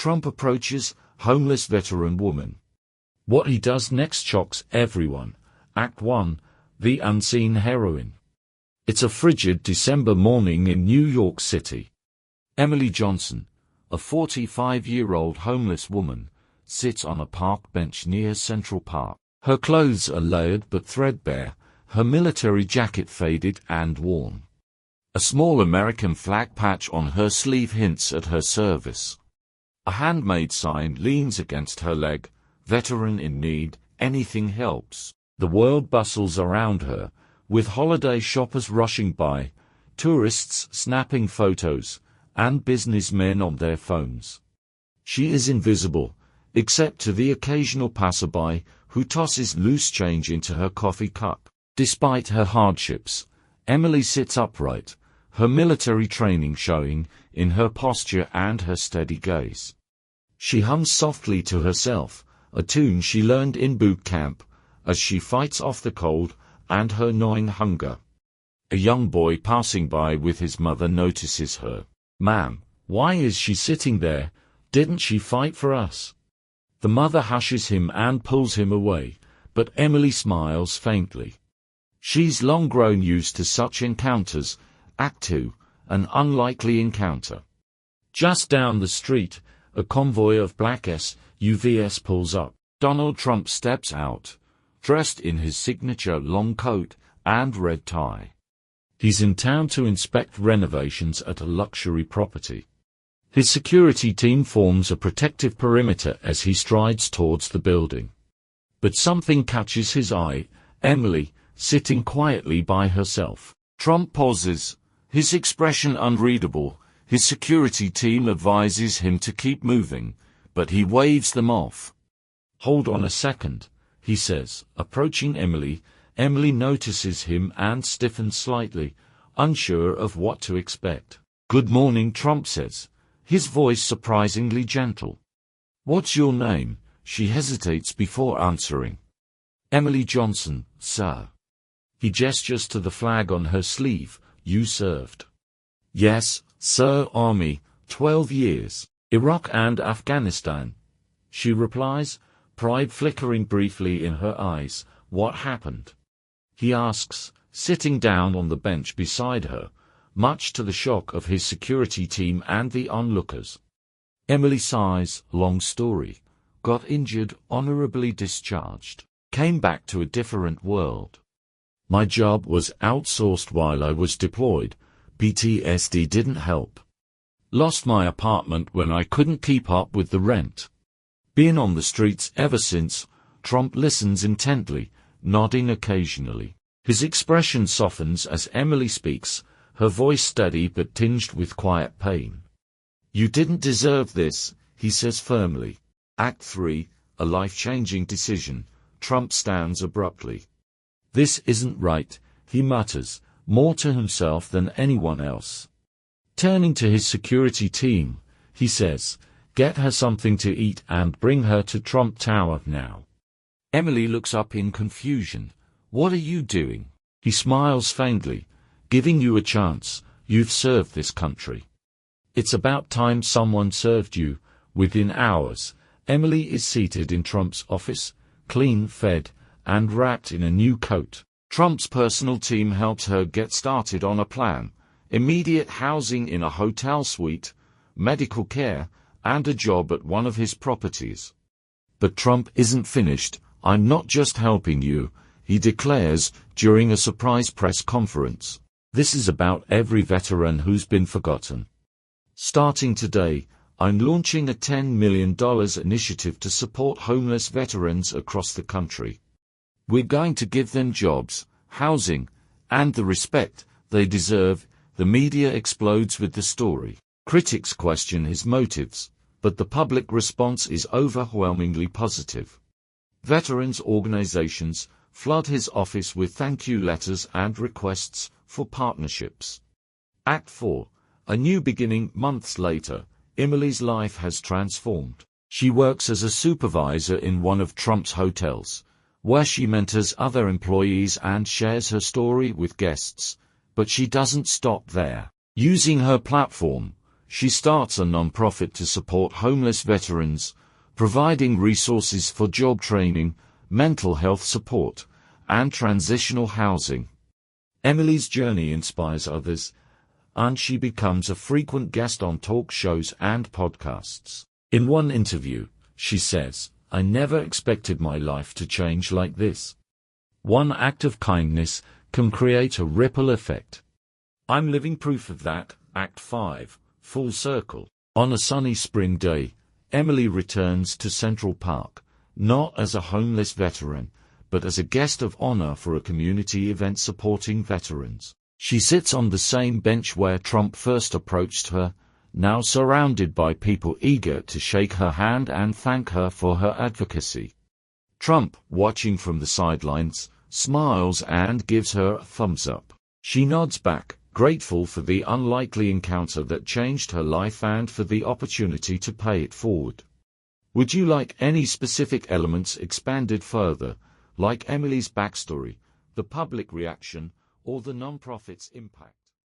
Trump approaches homeless veteran woman. What he does next shocks everyone. Act 1. The Unseen Heroine. It's a frigid December morning in New York City. Emily Johnson, a 45-year-old homeless woman, sits on a park bench near Central Park. Her clothes are layered but threadbare, her military jacket faded and worn. A small American flag patch on her sleeve hints at her service. A handmade sign leans against her leg, "Veteran in need, anything helps." The world bustles around her, with holiday shoppers rushing by, tourists snapping photos, and businessmen on their phones. She is invisible, except to the occasional passerby who tosses loose change into her coffee cup. Despite her hardships, Emily sits upright, her military training showing in her posture and her steady gaze. She hums softly to herself, a tune she learned in boot camp, as she fights off the cold and her gnawing hunger. A young boy passing by with his mother notices her. "Ma'am, why is she sitting there? Didn't she fight for us?" The mother hushes him and pulls him away, but Emily smiles faintly. She's long grown used to such encounters. Act 2. An unlikely encounter. Just down the street, a convoy of black SUVs pulls up. Donald Trump steps out, dressed in his signature long coat and red tie. He's in town to inspect renovations at a luxury property. His security team forms a protective perimeter as he strides towards the building. But something catches his eye: Emily, sitting quietly by herself. Trump pauses, his expression unreadable. His security team advises him to keep moving, but he waves them off. "Hold on a second," he says, approaching Emily. Emily notices him and stiffens slightly, unsure of what to expect. "Good morning," Trump says, his voice surprisingly gentle. "What's your name?" She hesitates before answering. "Emily Johnson, sir." He gestures to the flag on her sleeve. "You served?" "Yes, sir, Army, 12 years. Iraq and Afghanistan," she replies, pride flickering briefly in her eyes. "What happened?" he asks, sitting down on the bench beside her, much to the shock of his security team and the onlookers. Emily sighs. "Long story. Got injured, honorably discharged. Came back to a different world. My job was outsourced while I was deployed. PTSD didn't help. Lost my apartment when I couldn't keep up with the rent. Been on the streets ever since." Trump listens intently, nodding occasionally. His expression softens as Emily speaks, her voice steady but tinged with quiet pain. "You didn't deserve this," he says firmly. Act 3. A life-changing decision. Trump stands abruptly. "This isn't right," he mutters, more to himself than anyone else. Turning to his security team, he says, "Get her something to eat and bring her to Trump Tower now." Emily looks up in confusion. "What are you doing?" He smiles faintly. "Giving you a chance. You've served this country. It's about time someone served you." Within hours, Emily is seated in Trump's office, clean, fed, and wrapped in a new coat. Trump's personal team helps her get started on a plan: immediate housing in a hotel suite, medical care, and a job at one of his properties. But Trump isn't finished. "I'm not just helping you," he declares during a surprise press conference. "This is about every veteran who's been forgotten. Starting today, I'm launching a $10 million initiative to support homeless veterans across the country. We're going to give them jobs, housing, and the respect they deserve." The media explodes with the story. Critics question his motives, but the public response is overwhelmingly positive. Veterans organizations flood his office with thank-you letters and requests for partnerships. Act 4. A new beginning. Months later, Emily's life has transformed. She works as a supervisor in one of Trump's hotels, where she mentors other employees and shares her story with guests. But she doesn't stop there. Using her platform, She starts a non-profit to support homeless veterans, providing resources for job training, mental health support, and transitional housing. Emily's journey inspires others, and she becomes a frequent guest on talk shows and podcasts. In one interview, she says, "I never expected my life to change like this. One act of kindness can create a ripple effect. I'm living proof of that." Act 5, Full Circle. On a sunny spring day, Emily returns to Central Park, not as a homeless veteran, but as a guest of honor for a community event supporting veterans. She sits on the same bench where Trump first approached her, now surrounded by people eager to shake her hand and thank her for her advocacy. Trump, watching from the sidelines, smiles and gives her a thumbs up. She nods back, grateful for the unlikely encounter that changed her life and for the opportunity to pay it forward. Would you like any specific elements expanded further, like Emily's backstory, the public reaction, or the nonprofit's impact?